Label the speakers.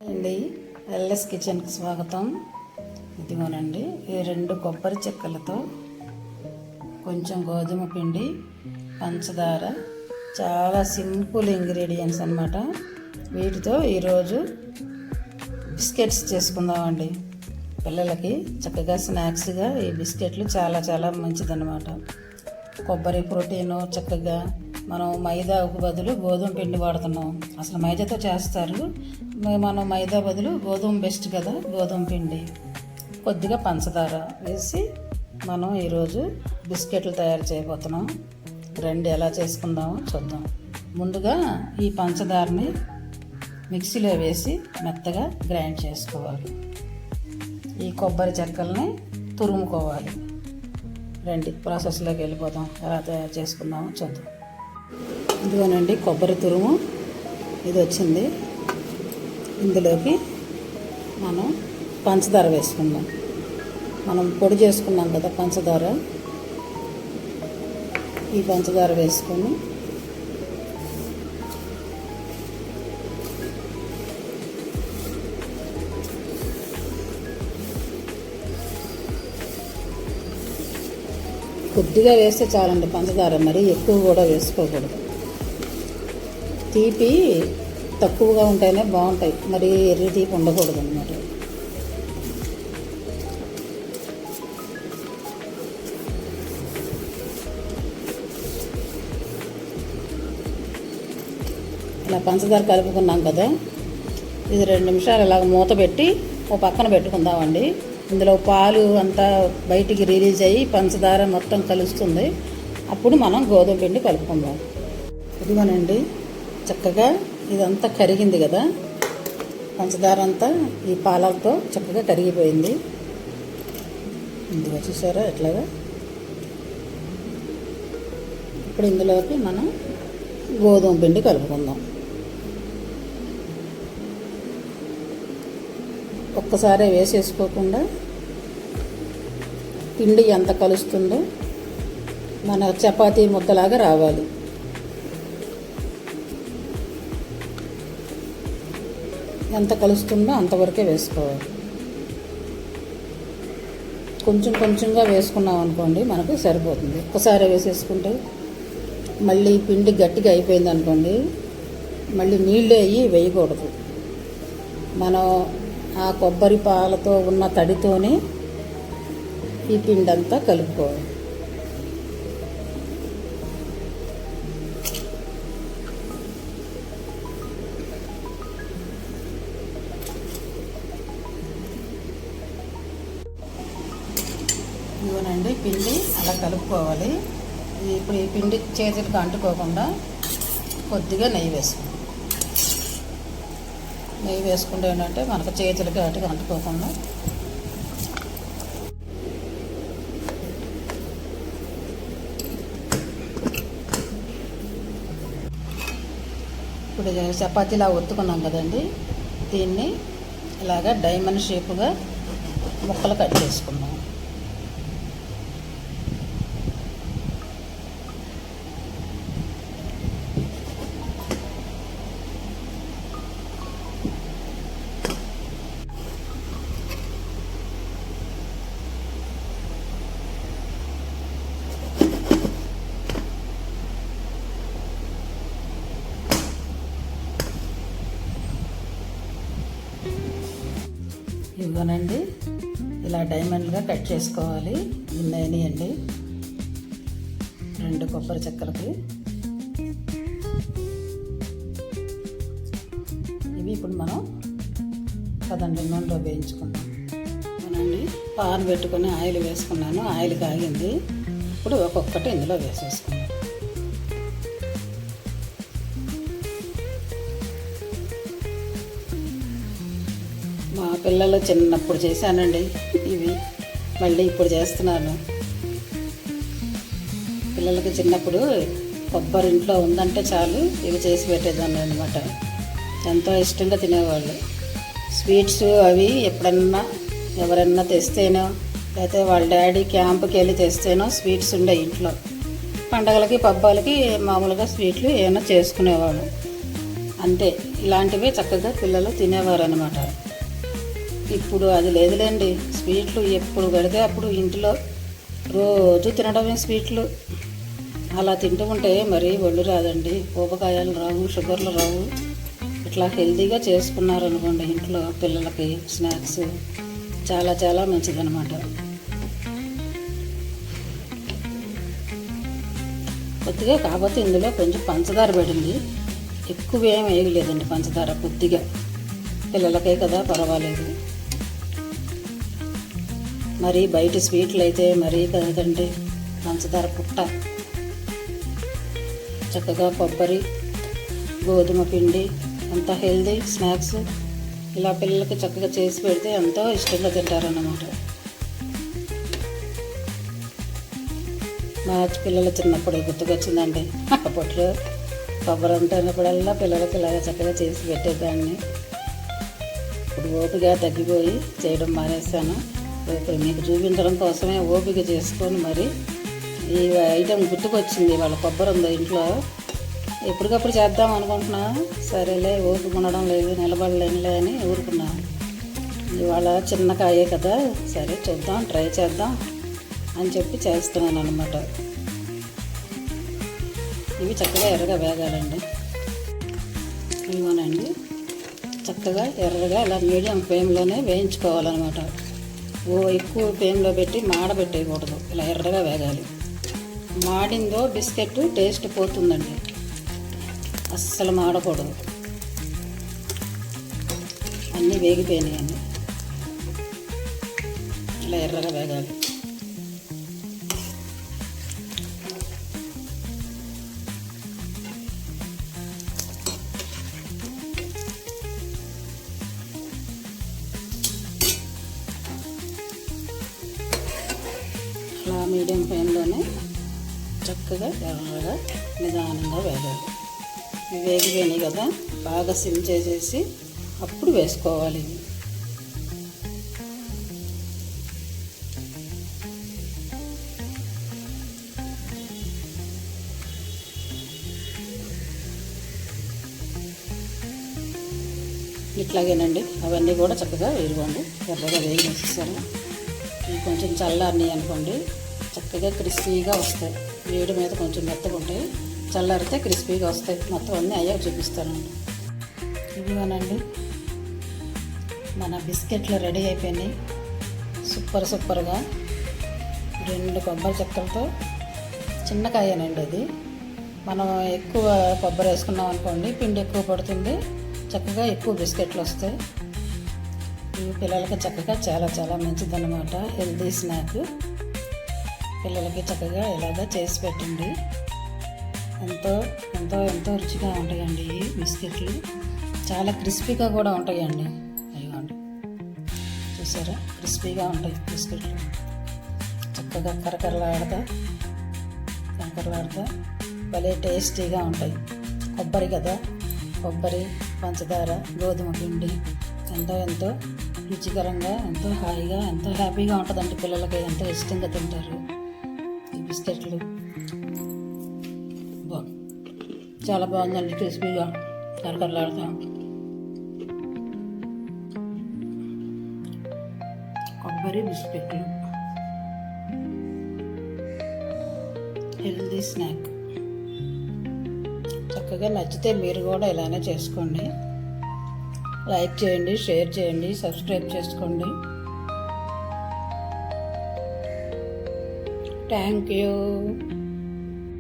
Speaker 1: అండి ఎల్ఎస్ కిచెన్కి స్వాగతం. ఇదిగోనండి ఈ 2 కొబ్బరి చెక్కలతో కొంచెం గోధుమ పిండి, పంచదార, చాలా సింపుల్ ఇంగ్రీడియంట్స్ అన్నమాట. వీటితో ఈరోజు బిస్కెట్స్ చేసుకుందామండి. పిల్లలకి చక్కగా స్నాక్స్గా ఈ బిస్కెట్లు చాలా చాలా మంచిదన్నమాట. కొబ్బరి ప్రోటీను చక్కగా మనం మైదాకు బదులు గోధుమ పిండి వాడుతున్నాం. అసలు మైదాతో చేస్తారు, మనం మైదా బదులు గోధుమ బెస్ట్ కదా. గోధుమ పిండి కొద్దిగా పంచదార వేసి మనం ఈరోజు బిస్కెట్లు తయారు చేయబోతున్నాం. రండి ఎలా చేసుకుందామో చూద్దాం. ముందుగా ఈ పంచదారని మిక్సీలో వేసి మెత్తగా గ్రైండ్ చేసుకోవాలి. ఈ కొబ్బరి చెక్కల్ని తురుముకోవాలి. రండి ప్రాసెస్లోకి వెళ్ళిపోదాం. ఎలా తయారు చేసుకుందామో చూద్దాం. ఇదిగోనండి కొబ్బరి తురుము ఇది వచ్చింది. ఇందులోకి మనం పంచదార వేసుకుందాం. మనం పొడి చేసుకున్నాం కదా పంచదార, ఈ పంచదార వేసుకొని కొద్దిగా వేస్తే చాలండి పంచదార, మరి ఎక్కువ కూడా వేసుకోకూడదు. తీపి తక్కువగా ఉంటేనే బాగుంటాయి, మరి ఎర్రి తీపి ఉండకూడదు అన్నమాట. ఇలా పంచదార కలుపుకున్నాం కదా, ఇది 2 నిమిషాలు ఇలాగ మూత పెట్టి ఓ పక్కన పెట్టుకుందామండి. ఇందులో పాలు అంతా బయటికి రిలీజ్ అయ్యి పంచదార మొత్తం కలుస్తుంది. అప్పుడు మనం గోధుమ పిండి కలుపుకుందాం. ఇదిగోనండి చక్కగా ఇదంతా కరిగింది కదా, పంచదార అంతా ఈ పాలతో చక్కగా కరిగిపోయింది. ఇందులో చూసారా ఎట్లాగా. ఇప్పుడు ఇందులోకి మనం గోధుమ పిండి కలుపుకుందాం. ఒక్కసారే వేసేసుకోకుండా పిండి ఎంత కలుస్తుందో మన చపాతీ ముద్దలాగా రావాలి. ఎంత కలుస్తుందో అంతవరకే వేసుకోవాలి. కొంచెం కొంచెంగా వేసుకున్నాం అనుకోండి మనకు సరిపోతుంది. ఒక్కసారి వేసేసుకుంటే మళ్ళీ పిండి గట్టిగా అయిపోయింది అనుకోండి, మళ్ళీ నీళ్ళు అయ్యి వేయకూడదు. మనం ఆ కొబ్బరి పాలతో ఉన్న తడితోనే ఈ పిండి అంతా కలుపుకోవాలి. ఇవ్వనండి పిండి అలా కలుపుకోవాలి. ఇప్పుడు ఈ పిండి చేతులకు అంటుకోకుండా కొద్దిగా నెయ్యి వేసుకోవాలి. నెయ్యి వేసుకుంటే ఏంటంటే మనకు చేతులకి అటుగా అంటుకోకుండా ఇప్పుడు చపాతీలా ఒత్తుకున్నాం కదండి, దీన్ని ఇలాగా డైమండ్ షేపుగా ముక్కలు కట్ చేసుకుందాం. ఇవ్వనండి ఇలా డైమండ్గా కట్ చేసుకోవాలి. ఇన్ని అండి 2 కొబ్బరి చెక్కలకి. ఇవి ఇప్పుడు మనం కదండి నూనెలో వేయించుకుందాం. అవునండి పాన్ పెట్టుకొని ఆయిల్ వేసుకున్నాను. ఆయిల్ కాగింది. ఇప్పుడు ఒక్కొక్కటి ఇందులో వేసేసుకున్నాను. మా పిల్లలు చిన్నప్పుడు చేశానండి ఇవి, మళ్ళీ ఇప్పుడు చేస్తున్నాను. పిల్లలకి చిన్నప్పుడు కొబ్బరి ఇంట్లో ఉందంటే చాలు ఇవి చేసి పెట్టేదాన్ని అనమాట. ఎంతో ఇష్టంగా తినేవాళ్ళు. స్వీట్స్ అవి ఎప్పుడన్నా ఎవరన్నా తెస్తేనో, లేకపోతే వాళ్ళ డాడీ క్యాంప్కి వెళ్ళి తెస్తేనో స్వీట్స్ ఉండే ఇంట్లో. పండగలకి పబ్బాలకి మామూలుగా స్వీట్లు ఏమైనా చేసుకునేవాళ్ళు. అంతే. ఇలాంటివే చక్కగా పిల్లలు తినేవారు అనమాట. ఇప్పుడు అది లేదులేండి. స్వీట్లు ఎప్పుడు పడితే అప్పుడు ఇంట్లో రోజు తినడమే స్వీట్లు. అలా తింటూ ఉంటే మరి ఒళ్ళు రాదండి, ఊబకాయాలు రావు, షుగర్లు రావు. ఇట్లా హెల్తీగా చేసుకున్నారనుకోండి ఇంట్లో పిల్లలకి స్నాక్స్ చాలా చాలా మంచిదన్నమాట. కొద్దిగా కాకపోతే ఇందులో కొంచెం పంచదార పడింది, ఎక్కువ ఏం వేయలేదండి పంచదార, కొద్దిగా. పిల్లలకే కదా, పర్వాలేదు. మరి బయట స్వీట్లు అయితే మరీ కదండి, పంచదార పుట్ట. చక్కగా కొబ్బరి, గోధుమ పిండి, అంత హెల్దీ స్నాక్స్ ఇలా పిల్లలకి చక్కగా చేసి పెడితే ఎంతో ఇష్టంగా తింటారన్నమాట. మా పిల్లలు చిన్నప్పుడు గుర్తుకొచ్చిందండి. అప్పట్లో కొబ్బరి ఉంటున్నప్పుడల్లా పిల్లలకి ఇలాగ చక్కగా చేసి పెట్టేదాన్ని. ఇప్పుడు ఓపిక తగ్గిపోయి చేయడం మానేస్తాను. ఇప్పుడు మీకు చూపించడం కోసమే ఓపిక చేసుకొని మరి ఈ ఐటెం గుర్తుకొచ్చింది. వాళ్ళ కొబ్బరి ఉందో ఇంట్లో, ఎప్పటికప్పుడు చేద్దాం అనుకుంటున్నా. సరేలే, ఓపిక ఉండడం లేదు, నిలబడలేనులే అని ఊరుకున్నాను. ఇవాళ చిన్న కాయే కదా, సరే చూద్దాం, ట్రై చేద్దాం అని చెప్పి చేస్తున్నాను అన్నమాట. ఇవి చక్కగా ఎర్రగా వేగాలండి. ఇవ్వనండి, చక్కగా ఎర్రగా ఇలా మీడియం ఫ్లేమ్లోనే వేయించుకోవాలన్నమాట. ఎక్కువ ఫ్లేమ్లో పెట్టి మాడబెట్టేయకూడదు, ఇలా ఎర్రగా వేగాలి. మాడిందో బిస్కెట్ టేస్ట్ పోతుందండి, అస్సలు మాడకూడదు. అన్నీ వేగిపోయినాయండి, ఇలా ఎర్రగా వేగాలి. అలా మీడియం ఫ్లేమ్లోనే చక్కగా ఎర్రగా నిదానంగా వేగాలి. ఇవి వేగిపోయినాయి కదా, బాగా సిమ్ చేసేసి అప్పుడు వేసుకోవాలి. ఇట్లాగేనండి, అవన్నీ కూడా చక్కగా వేసుకోండి. ఎర్రగా వేసేసారు. ఇవి కొంచెం చల్లారినాయి అనుకోండి, చక్కగా క్రిస్పీగా వస్తాయి. వేడి మీద కొంచెం మెత్తగా ఉంటాయి, చల్లారితే క్రిస్పీగా వస్తాయి. మొత్తం అన్నీ అయ్యాక చూపిస్తానండి. ఇదిగోనండి, మన బిస్కెట్లు రెడీ అయిపోయినాయి. సూపర్గా 2 కొబ్బరి చెక్కలతో, చిన్న కాయనండి అది. మనం ఎక్కువ కొబ్బరి వేసుకున్నాం అనుకోండి, పిండి ఎక్కువ పడుతుంది, చక్కగా ఎక్కువ బిస్కెట్లు వస్తాయి. ఇవి పిల్లలకి చక్కగా చాలా చాలా మంచిదన్నమాట, హెల్తీ స్నాక్. పిల్లలకి చక్కగా ఇలాగా చేసి పెట్టండి. ఎంతో ఎంతో ఎంతో రుచిగా ఉంటాయండి ఈ బిస్కెట్లు. చాలా క్రిస్పీగా కూడా ఉంటాయండి. అయ్యండి, చూసారా, క్రిస్పీగా ఉంటాయి బిస్కెట్లు. చక్కగా కరకరలాడతా భలే టేస్టీగా ఉంటాయి. కొబ్బరి కదా, కొబ్బరి, పంచదార, గోధుమ పిండి, ఎంతో రుచికరంగా, ఎంతో హాయిగా, ఎంతో హ్యాపీగా ఉంటుందండి. పిల్లలకి ఎంతో ఇష్టంగా తింటారు ఈ బిస్కెట్లు. చాలా బాగుందండి, క్రిస్పీగా, కరకరలాడుతాం. కొబ్బరి బిస్కెట్లు హెల్తీ స్నాక్. చక్కగా నచ్చితే మీరు కూడా ఇలానే చేసుకోండి. లైక్ చేయండి, షేర్ చేయండి, సబ్స్క్రైబ్ చేసుకోండి. Thank you.